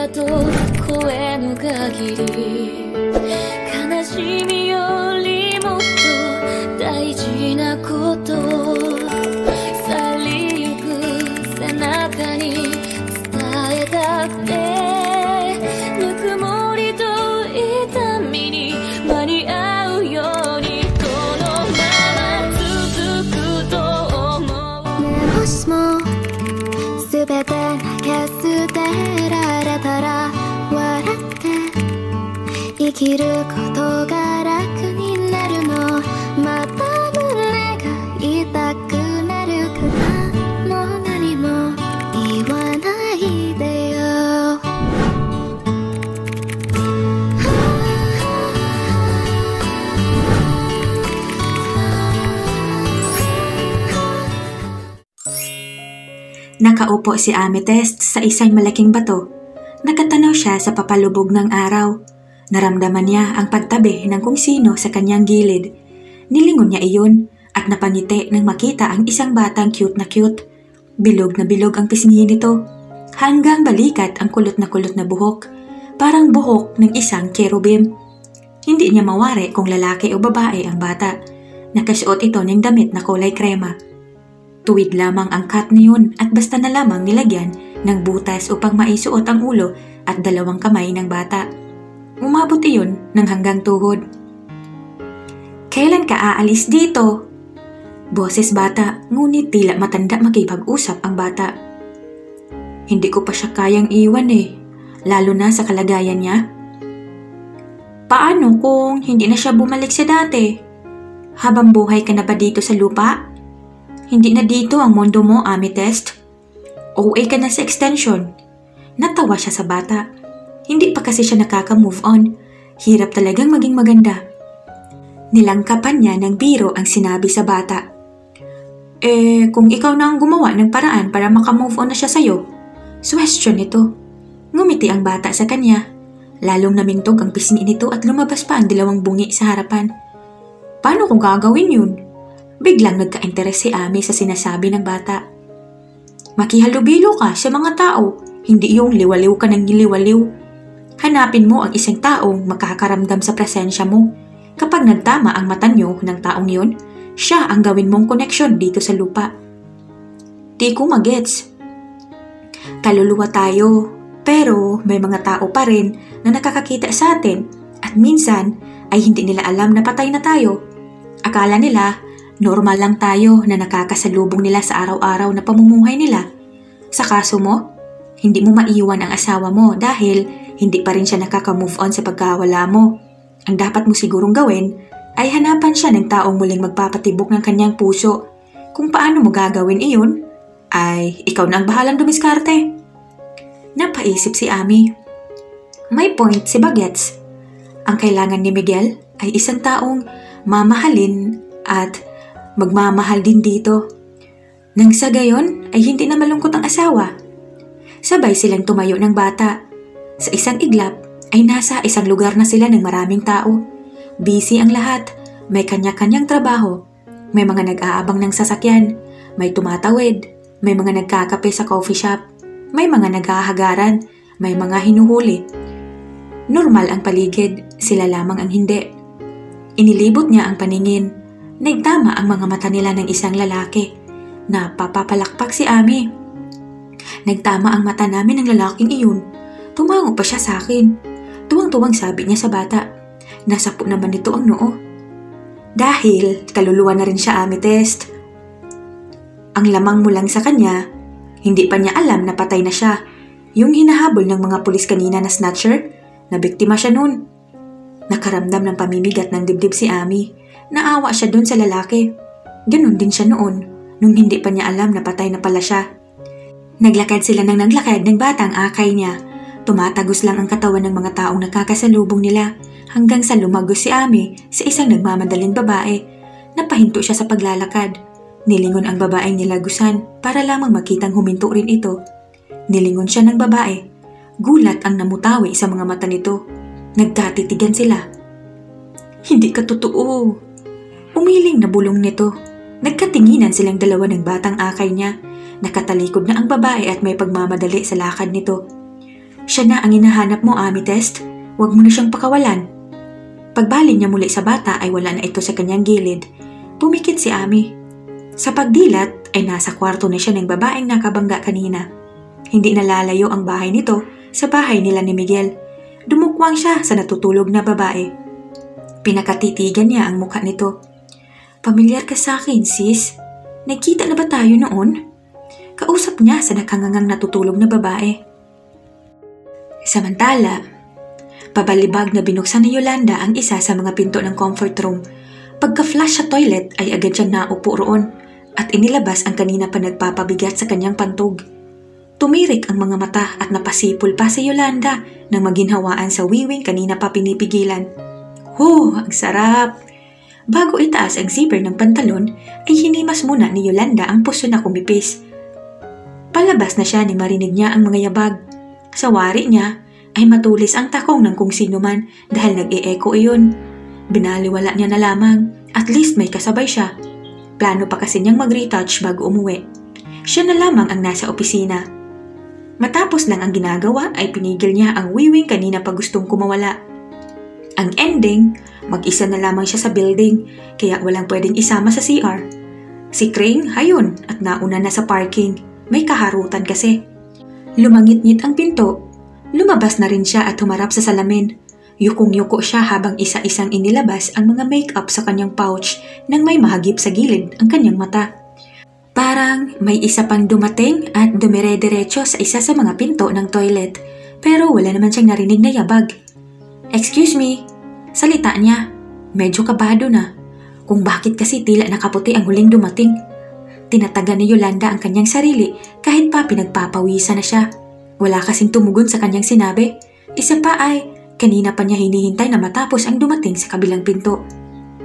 だと声の限り悲しみよりもっと大事なこと去りゆく背中に伝えたくてぬくもりと痛みに間に合うようにこのまま続くと思うねもしも全て投げ捨てられたら笑って生きることが楽になるのまた胸が痛くなるからもう何も言わないでよNakaupo si Amethyst sa isang malaking bato. Nakatanaw siya sa papalubog ng araw. Naramdaman niya ang pagtabi ng kung sino sa kanyang gilid. Nilingon niya iyon at napangiti nang makita ang isang batang cute na cute. Bilog na bilog ang pisngi nito. Hanggang balikat ang kulot na buhok. Parang buhok ng isang cherubim. Hindi niya mawari kung lalaki o babae ang bata. Nakasuot ito ng damit na kulay krema. Tuwid lamang ang cut niyon at basta na lamang nilagyan ng butas upang maisuot ang ulo at dalawang kamay ng bata. Umabot iyon ng hanggang tuhod. Kailan ka aalis dito? Boses bata, ngunit tila matanda makipag-usap ang bata. Hindi ko pa siya kayang iwan lalo na sa kalagayan niya. Paano kung hindi na siya bumalik sa dati? Habang buhay ka na ba dito sa lupa? Hindi na dito ang mundo mo, Amethyst. OA ka na sa extension. Natawa siya sa bata. Hindi pa kasi siya nakaka-move on. Hirap talagang maging maganda. Nilangkapan niya ng biro ang sinabi sa bata. Kung ikaw na ang gumawa ng paraan para makamove on na siya sa'yo, suwestyon nito. Ngumiti ang bata sa kanya. Lalong namintog ang pisngi nito at lumabas pa ang dalawang bungi sa harapan. Paano kung gagawin yun? Biglang nagka-interes si Ami sa sinasabi ng bata. Makihalubilo ka sa mga tao, hindi yung liwaliw ka ng liwaliw. Hanapin mo ang isang taong makakaramdam sa presensya mo. Kapag nagtama ang mata nyo ng taong yun, siya ang gawin mong koneksyon dito sa lupa. Di ko magets. Kaluluwa tayo, pero may mga tao pa rin na nakakakita sa atin at minsan ay hindi nila alam na patay na tayo. Akala nila, normal lang tayo na nakakasalubong nila sa araw-araw na pamumuhay nila. Sa kaso mo, hindi mo maiwan ang asawa mo dahil hindi pa rin siya nakaka-move on sa pagkawala mo. Ang dapat mo sigurong gawin ay hanapan siya ng taong muling magpapatibok ng kanyang puso. Kung paano mo gagawin iyon, ay ikaw na ang bahalang dumiskarte. Napaisip si Ami. May point si Bagets. Ang kailangan ni Miguel ay isang taong mamahalin at magmamahal din dito. Nang sa gayon ay hindi na malungkot ang asawa. Sabay silang tumayo ng bata. Sa isang iglap ay nasa isang lugar na sila ng maraming tao. Busy ang lahat, may kanya-kanyang trabaho. May mga nag-aabang ng sasakyan, may tumatawid, may mga nagkakape sa coffee shop, may mga naghahagaran, may mga hinuhuli. Normal ang paligid, sila lamang ang hindi. Inilibot niya ang paningin. Nagtama ang mga mata nila ng isang lalaki. Napapapalakpak si Ami. Nagtama ang mata namin ng lalaking iyon. Tumango pa siya sa akin. Tuwang-tuwang sabi niya sa bata. Nasapo naman nito ang noo. Dahil kaluluwa na rin siya, Amethyst. Ang lamang mo lang sa kanya, hindi pa niya alam na patay na siya. Yung hinahabol ng mga pulis kanina na snatcher, na biktima siya nun. Nakaramdam ng pamimigat ng dibdib si Ami. Naawa siya dun sa lalaki. Ganun din siya noon, nung hindi pa niya alam na patay na pala siya. Naglakad sila ng naglakad ng batang akay niya. Tumatagos lang ang katawan ng mga taong nakakasalubong nila hanggang sa lumagos si Ami sa isang nagmamadaling babae. Napahinto siya sa paglalakad. Nilingon ang babaeng nilagusan para lamang makitang huminto rin ito. Nilingon siya ng babae. Gulat ang namutawi sa mga mata nito. Nagkatitigan sila. Hindi ka totoo. Umiling na bulong nito. Nagkatinginan silang dalawa ng batang akay niya. Nakatalikod na ang babae at may pagmamadali sa lakad nito. Siya na ang hinahanap mo, Amethyst. Huwag mo na siyang pakawalan. Pagbaling niya muli sa bata ay wala na ito sa kanyang gilid. Pumikit si Ami. Sa pagdilat ay nasa kwarto na siya ng babaeng nakabangga kanina. Hindi nalalayo ang bahay nito sa bahay nila ni Miguel. Dumukwang siya sa natutulog na babae. Pinakatitigan niya ang mukha nito. Pamilyar ka sa akin, sis. Nagkita na ba tayo noon? Kausap niya sa nakangangang natutulog na babae. Samantala, pabalibag na binuksan ni Yolanda ang isa sa mga pinto ng comfort room. Pagka-flush sa toilet ay agad siyang naupo roon at inilabas ang kanina pa nagpapabigat sa kanyang pantog. Tumirik ang mga mata at napasipol pa si Yolanda nang maginhawaan sa wiwing kanina pa pinipigilan. Ang sarap! Bago itaas ang zipper ng pantalon ay hinimas muna ni Yolanda ang puso na kumipis. Palabas na siya ni marinig niya ang mga yabag. Sa wari niya ay matulis ang takong ng kung sino man dahil nag-e-echo iyon. Binaliwala niya na lamang, at least may kasabay siya. Plano pa kasi niyang mag-retouch bago umuwi. Siya na lamang ang nasa opisina. Matapos lang ang ginagawa ay pinigil niya ang wiwing kanina pa gustong kumawala. Ang ending, mag-isa na lamang siya sa building kaya walang pwedeng isama sa CR. Si Crane, hayon at nauna na sa parking. May kaharutan kasi. Lumangit-ngit ang pinto. Lumabas na rin siya at humarap sa salamin. Yukong-yuko siya habang isa-isang inilabas ang mga makeup sa kanyang pouch nang may mahagip sa gilid ang kanyang mata. Parang may isa pang dumating at dumire-diretso sa isa sa mga pinto ng toilet pero wala naman siyang narinig na yabag. Excuse me, salita niya. Medyo kabado na. Kung bakit kasi tila nakaputi ang huling dumating. Tinataga ni Yolanda ang kanyang sarili kahit pa pinagpapawisan na siya. Wala kasing tumugon sa kanyang sinabi. Isa pa ay, kanina pa niya hinihintay na matapos ang dumating sa kabilang pinto.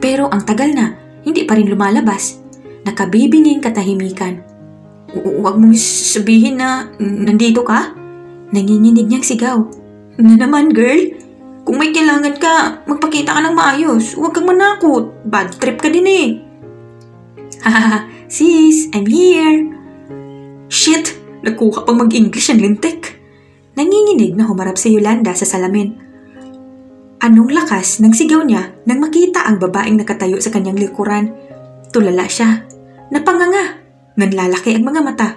Pero ang tagal na, hindi pa rin lumalabas. Nakabibinging katahimikan. Huwag mong sabihin na nandito ka? Nanginginig niyang sigaw. Na naman, girl? Kung may kailangan ka, magpakita ka ng maayos. Huwag kang manakot. Bad trip ka din eh. Hahaha, sis, I'm here. Shit! Nagkuha pang mag-English ang lintik. Nanginginig na humarap si Yolanda sa salamin. Anong lakas ng sigaw niya nang makita ang babaeng nakatayo sa kanyang likuran. Tulala siya. Napanganga. Nanlalaki ang mga mata.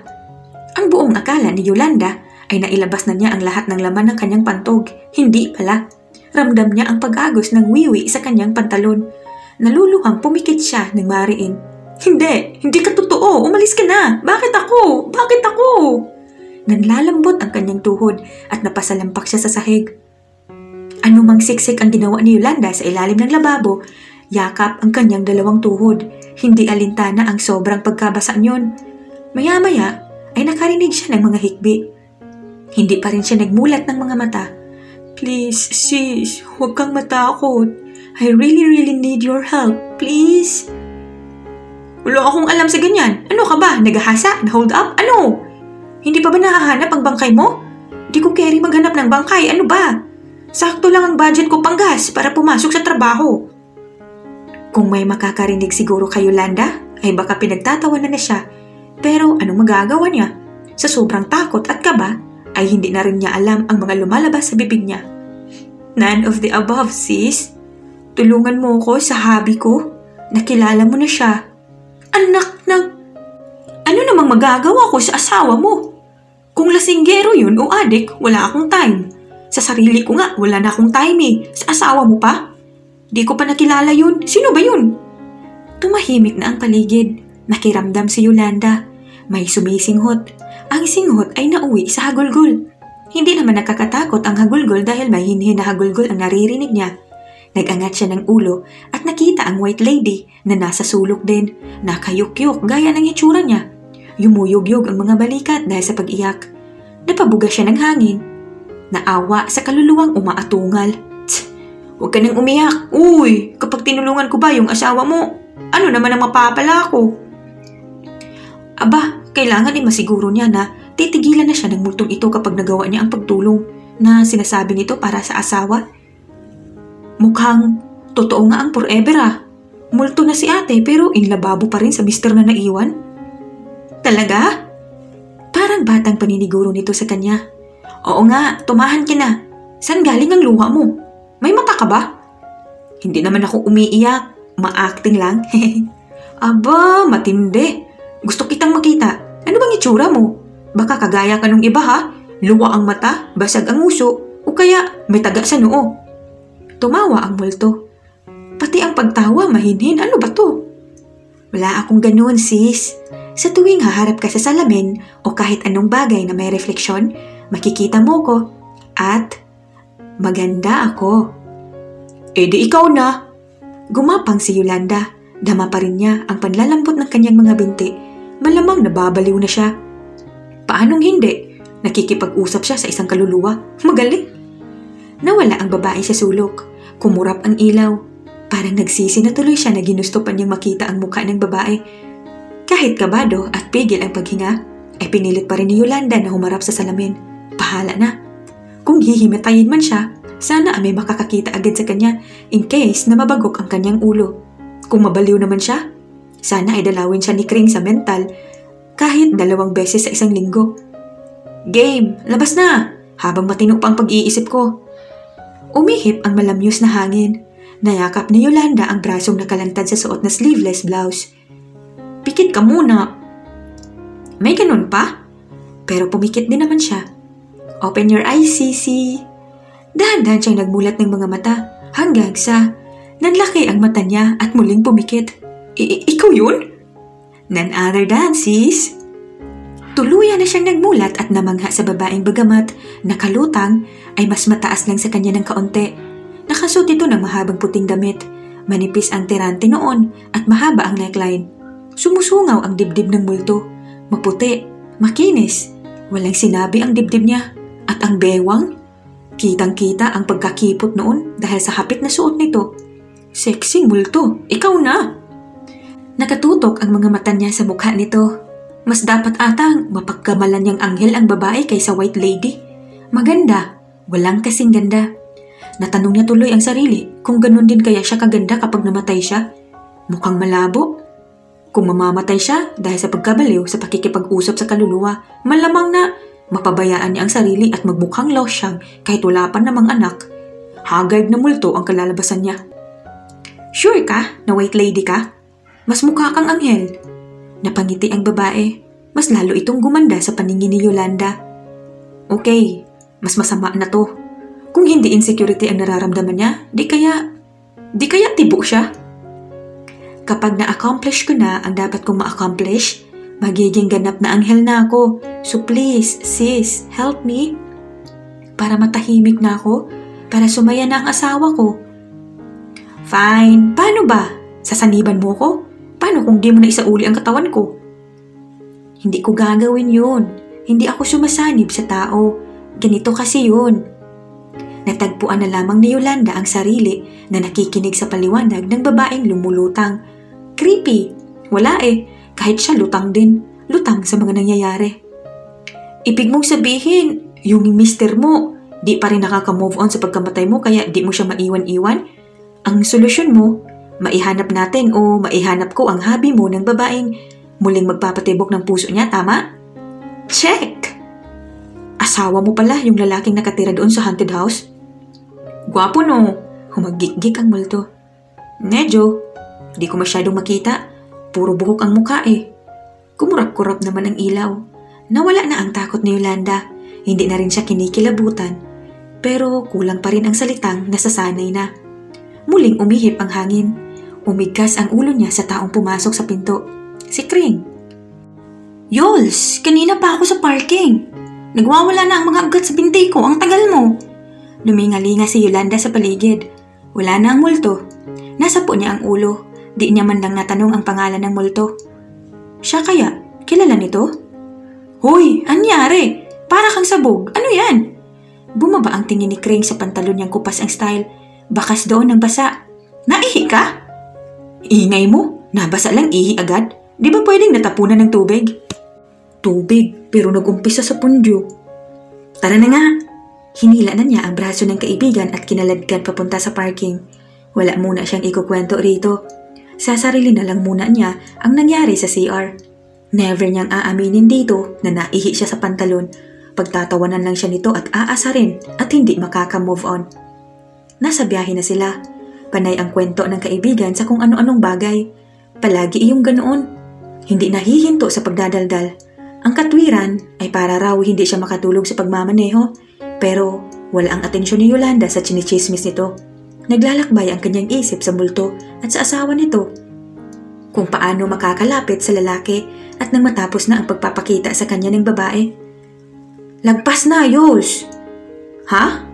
Ang buong akala ni Yolanda ay nailabas na niya ang lahat ng laman ng kanyang pantog. Hindi pala. Ramdam niya ang pag-agos ng wiwi sa kanyang pantalon. Naluluhang pumikit siya ng mariin. Hindi ka totoo. Umalis ka na. Bakit ako? Nanlalambot ang kanyang tuhod at napasalampak siya sa sahig. Anumang siksik ang ginawa ni Yolanda sa ilalim ng lababo, yakap ang kanyang dalawang tuhod. Hindi alintana ang sobrang pagkabasa niyon. Maya-maya ay nakarinig siya ng mga hikbi. Hindi pa rin siya nagmulat ng mga mata. Please, sis, huwag kang matakot. I really need your help. Please. Wala akong alam sa ganyan. Ano ka ba? Nagahasa? Na-hold up? Ano? Hindi pa ba nahahanap ang bangkay mo? Di ko carry maghanap ng bangkay. Ano ba? Sakto lang ang budget ko pang gas para pumasok sa trabaho. Kung may makakarinig siguro kay Yolanda, ay baka pinagtatawanan na siya. Pero anong magagawa niya? Sa sobrang takot at kaba, ay hindi na rin niya alam ang mga lumalabas sa bibig niya. None of the above, sis. Tulungan mo ko sa hobby ko. Nakilala mo na siya. Anak ng... Ano namang magagawa ko sa asawa mo? Kung lasinggero yun o adik, wala akong time. Sa sarili ko nga, wala na akong time eh. Sa asawa mo pa? Di ko pa nakilala yun. Sino ba yun? Tumahimik na ang paligid. Nakiramdam si Yolanda. May sumisinghot. Ang singhot ay nauwi sa hagulgol. Hindi naman nakakatakot ang hagulgol dahil may hinhin na hagulgol ang naririnig niya. Nag-angat siya ng ulo at nakita ang white lady na nasa sulok din. Nakayukyuk gaya ng itsura niya. Yumuyog-yog ang mga balikat dahil sa pag-iyak. Napabuga siya ng hangin. Naawa sa kaluluwang umaatungal. Huwag ka nang umiyak. Uy, kapag tinulungan ko ba yung asawa mo, ano naman ang mapapala ko? Aba, kailangan ay masiguro niya na titigilan na siya ng multong ito kapag nagawa niya ang pagtulong na sinasabi nito para sa asawa. Mukhang totoo nga ang forever ah. Multo na si ate pero inlababo pa rin sa mister na naiwan. Talaga? Parang batang paniniguro nito sa kanya. Oo nga, tumahan ka na. Saan galing ang luha mo? May mata ka ba? Hindi naman ako umiiyak. Ma-acting lang. Aba, matindi. Gusto kitang makita. Ano bang itsura mo? Baka kagaya ka nung iba ha? Luwa ang mata, basag ang uso, o kaya may taga sa noo. Tumawa ang multo. Pati ang pagtawa mahinhin, ano ba to? Wala akong ganoon sis. Sa tuwing haharap ka sa salamin o kahit anong bagay na may refleksyon, makikita mo ko at maganda ako. Eh di ikaw na. Gumapang si Yolanda. Dama pa rin niya ang panlalambot ng kanyang mga binti. Malamang nababaliw na siya. Paanong hindi? Nakikipag-usap siya sa isang kaluluwa. Magaling. Nawala ang babae sa sulok. Kumurap ang ilaw. Parang nagsisi na tuloy siya na ginusto pa niyang makita ang mukha ng babae. Kahit kabado at pigil ang paghinga, ay pinilit pa rin ni Yolanda na humarap sa salamin. Bahala na. Kung hihimatayin man siya, sana may makakakita agad sa kanya in case na mabagok ang kanyang ulo. Kung mabaliw naman siya, sana ay dalawin siya ni Kring sa mental kahit 2 beses sa isang linggo. Game, labas na! Habang matino pa ang pag-iisip ko. Umihip ang malamyos na hangin. Nayakap ni Yolanda ang brasong nakalantad sa suot na sleeveless blouse. Pikit ka muna. May ganun pa? Pero pumikit din naman siya. Open your eyes, Sisi. Dahan-dahan siyang nagmulat ng mga mata hanggang sa nanlaki ang mata niya at muling pumikit. Ikaw yun? None other than, sis. Tuluyan na siyang nagmulat at namangha sa babaeng bagamat nakalutang ay mas mataas lang sa kanya ng kaunti. Nakasuot ito ng mahabang puting damit. Manipis ang tirante noon at mahaba ang neckline. Sumusungaw ang dibdib ng multo. Maputi, makinis. Walang sinabi ang dibdib niya. At ang bewang? Kitang-kita ang pagkakipot noon dahil sa hapit na suot nito. Sexy multo, ikaw na! Nakatutok ang mga mata niya sa mukha nito. Mas dapat atang mapagkamalan niyang anghel ang babae kaysa white lady. Maganda, walang kasing ganda. Natanong niya tuloy ang sarili kung ganun din kaya siya kaganda kapag namatay siya. Mukhang malabo. Kung mamamatay siya dahil sa pagkabaliw sa pakikipag-usap sa kaluluwa, malamang na mapabayaan niya ang sarili at magmukhang lost siyang kahit wala pa namang anak. Haggard na multo ang kalalabasan niya. Sure ka na white lady ka? Mas mukha kang anghel. Napangiti ang babae. Mas lalo itong gumanda sa paningin ni Yolanda. Okay, mas masama na to. Kung hindi insecurity ang nararamdaman niya, di kaya tibo siya. Kapag na-accomplish ko na ang dapat kong ma-accomplish, magiging ganap na anghel na ako. So please, sis, help me. Para matahimik na ako, para sumaya na ang asawa ko. Fine, paano ba? Sasaniban mo ko? Paano kung di mo na isauli ang katawan ko? Hindi ko gagawin yun. Hindi ako sumasanib sa tao. Ganito kasi yun. Natagpuan na lamang ni Yolanda ang sarili na nakikinig sa paliwanag ng babaeng lumulutang. Creepy. Wala eh. Kahit siya lutang din. Lutang sa mga nangyayari. Ibig mong sabihin, yung mister mo, di pa rin nakaka-move on sa pagkamatay mo kaya di mo siya maiwan-iwan? Ang solusyon mo, maihanap natin o maihanap ko ang hobby mo ng babaeng muling magpapatibok ng puso niya, tama? Check! Asawa mo pala yung lalaking nakatira doon sa haunted house? Gwapo no, humagik-gik ang multo. Medyo, di ko masyadong makita. Puro buhok ang muka eh. Kumurap-kurap naman ang ilaw. Nawala na ang takot ni Yolanda. Hindi na rin siya kinikilabutan. Pero kulang pa rin ang salitang nasasanay na. Muling umihip ang hangin. Umigkas ang ulo niya sa taong pumasok sa pinto. Si Kring. Yols, kanina pa ako sa parking. Nagwawala na ang mga ugat sa binti ko. Ang tagal mo. Lumingalinga si Yolanda sa paligid. Wala na ang multo. Nasa po niya ang ulo. Di niya man lang natanong ang pangalan ng multo. Siya kaya? Kilala nito? Hoy, anyari? Para kang sabog. Ano yan? Bumaba ang tingin ni Kring sa pantalon niyang kupas ang style. Bakas doon ng basa. Naihi ka? Ingay mo. Nabasa lang ihi agad. Di ba pwedeng natapunan ng tubig? Tubig, pero nag-umpisa sa pundyo. Tara na nga. Hinila na niya ang braso ng kaibigan at kinaladkad papunta sa parking. Wala muna siyang ikukwento rito. Sasarili na lang muna niya ang nangyari sa CR. Never niyang aaminin dito na naihi siya sa pantalon. pagtatawanan lang siya nito at aasarin at hindi makaka-move on. Nasa biyahe na sila. Panay ang kwento ng kaibigan sa kung ano-anong bagay. Palagi iyong ganoon. Hindi nahihinto sa pagdadaldal. Ang katwiran ay para raw hindi siya makatulog sa pagmamaneho, pero wala ang atensyon ni Yolanda sa chinichismis nito. Naglalakbay ang kanyang isip sa multo at sa asawa nito. Kung paano makakalapit sa lalaki at nang matapos na ang pagpapakita sa kanya ng babae. Lagpas na, Yos! Ha?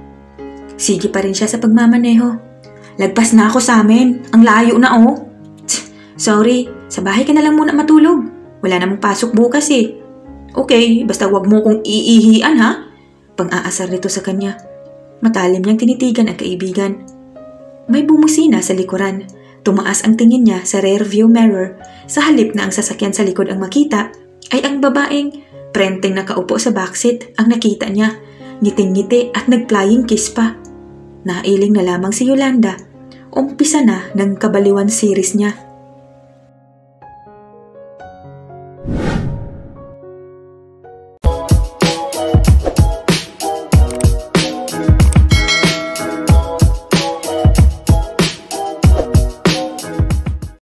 Sige pa rin siya sa pagmamaneho. Lagpas na ako sa amin. Ang layo na oh. Sorry, sa bahay ka na lang muna matulog. Wala namang pasok bukas eh. Okay, basta wag mo kong iihian ha? Pang-aasar nito sa kanya. Matalim niyang tinitigan ang kaibigan. May bumusina sa likuran. Tumaas ang tingin niya sa rear view mirror. Sa halip na ang sasakyan sa likod ang makita, ay ang babaeng prenteng nakaupo sa backseat ang nakita niya. Ngiting-ngiti at nag-flying kiss pa. Nailing na lamang si Yolanda. Umpisa na ng kabaliwan series niya.